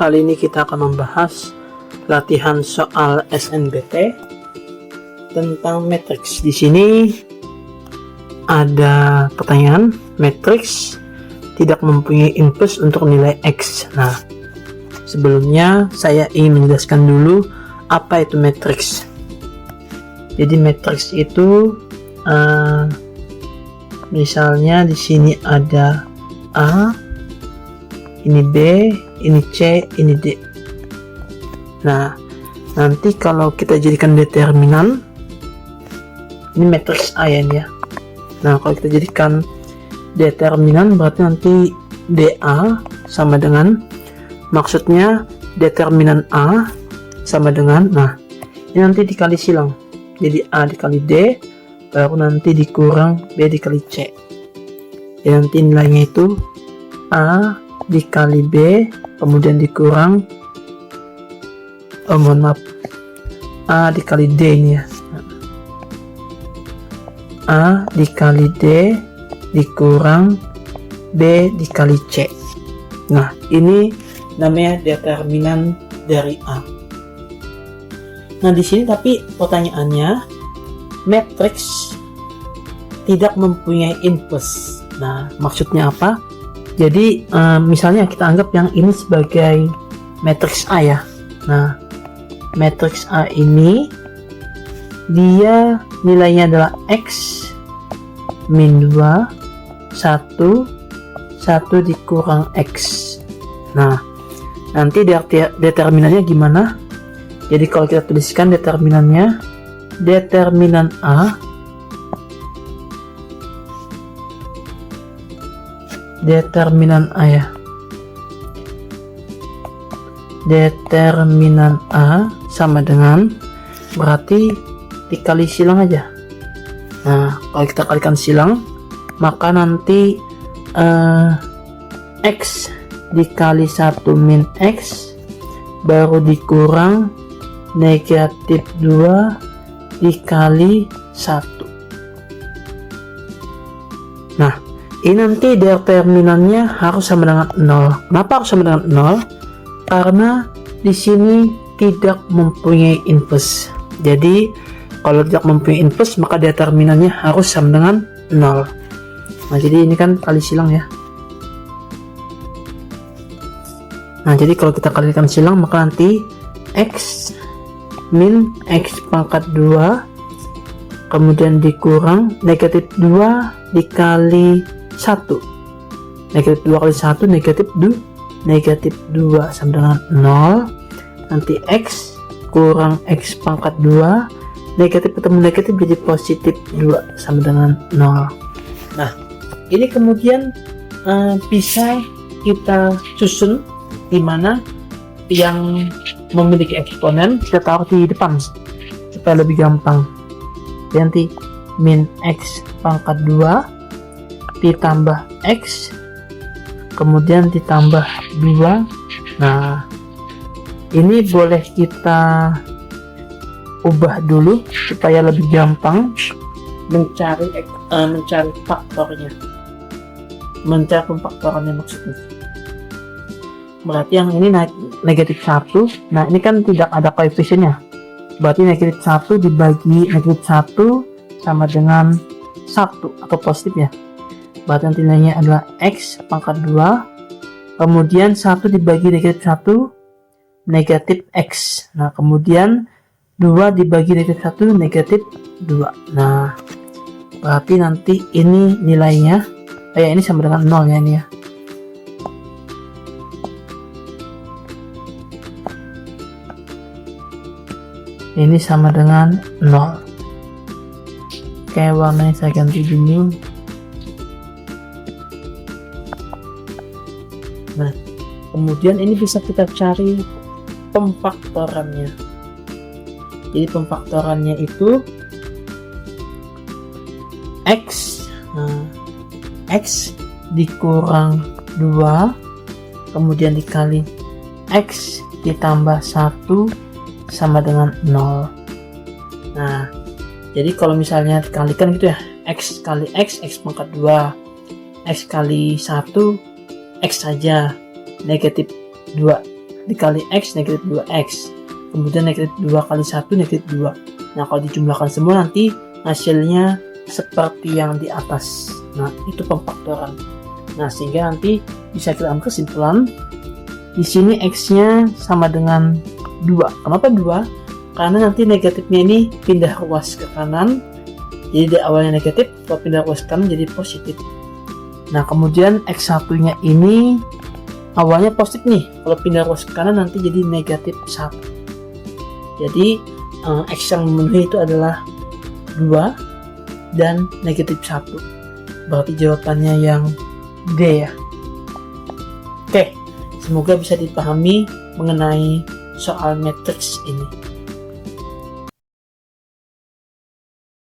kali ini kita akan membahas latihan soal SNBT tentang matriks. Di sini ada pertanyaan, matriks tidak mempunyai input untuk nilai X. Nah, sebelumnya saya ingin menjelaskan dulu apa itu matriks. Jadi matriks itu misalnya di sini ada A, ini B, ini C, ini D. Nah, nanti kalau kita jadikan determinan, ini matriks A ya, ini ya. Nah, kalau kita jadikan determinan berarti nanti DA sama dengan, maksudnya determinan A sama dengan, nah ini nanti dikali silang, jadi A dikali D baru nanti dikurang B dikali C. Jadi nanti nilainya itu A dikali B kemudian dikurang A dikali D ini ya, A dikali D dikurang B dikali C. Nah, ini namanya determinan dari A. Nah, di sini tapi pertanyaannya, matriks tidak mempunyai input. Nah, maksudnya apa? Jadi misalnya kita anggap yang ini sebagai matriks A ya. Nah, matriks A ini dia nilainya adalah X min 2 1 1 dikurang X. Nah, nanti determinannya gimana? Jadi kalau kita tuliskan determinannya, determinan A ya, determinan A sama dengan, berarti dikali silang aja. Nah, kalau kita kalikan silang, maka nanti X dikali 1 min X baru dikurang negatif 2 dikali 1. Nah, ini nanti determinannya harus sama dengan 0. Kenapa harus sama dengan 0? Karena di sini tidak mempunyai input. Jadi kalau tidak mempunyai input maka determinannya harus sama dengan 0. Nah, jadi ini kan kali silang ya. Nah, jadi kalau kita kalikan silang maka nanti X min X pangkat 2 kemudian dikurang negatif 2 dikali 1. Negatif 2 kali 1 negatif 2 sama dengan 0. Nanti X kurang X pangkat 2, negatif ketemu negatif jadi positif 2 sama dengan 0. Nah, ini kemudian bisa kita susun, di mana yang memiliki eksponen kita taruh di depan supaya lebih gampang. Jadi nanti min X pangkat 2 ditambah X kemudian ditambah 2. Nah, ini boleh kita ubah dulu supaya lebih gampang mencari faktornya, mencari pemfaktorannya maksudnya. Berarti yang ini negatif 1. Nah, ini kan tidak ada koefisiennya, berarti negatif 1 dibagi negatif 1 sama dengan 1 atau positif ya. Berarti nanti nilainya adalah X pangkat 2 kemudian 1 dibagi negatif 1 negatif X. Nah, kemudian 2 dibagi negatif 1 negatif 2. Nah, berarti nanti ini nilainya ini sama dengan 0 ya, ini ya. Ini sama dengan 0. Oke, warnanya saya ganti dulu. Nah, kemudian ini bisa kita cari pemfaktorannya. Jadi pemfaktorannya itu X, X dikurang 2 kemudian dikali X ditambah 1 sama dengan 0. Nah, jadi kalau misalnya dikalikan gitu ya, X kali X pangkat 2, X kali 1 X saja negatif 2. dikali X negatif 2X. Kemudian negatif 2 kali 1 negatif 2. Nah, kalau dijumlahkan semua nanti hasilnya seperti yang di atas. Nah, itu pemfaktoran. Nah, sehingga nanti bisa kita ambil kesimpulan di sini X-nya sama dengan 2. Kenapa 2? Karena nanti negatifnya ini pindah ruas ke kanan. Jadi di awalnya negatif, kalau pindah ruas ke kanan jadi positif. Nah, kemudian X1-nya ini awalnya positif nih. Kalau pindah ruas ke kanan nanti jadi negatif 1. Jadi X yang memenuhi itu adalah 2 dan negatif 1. Berarti jawabannya yang D ya. Oke, semoga bisa dipahami mengenai soal matriks ini.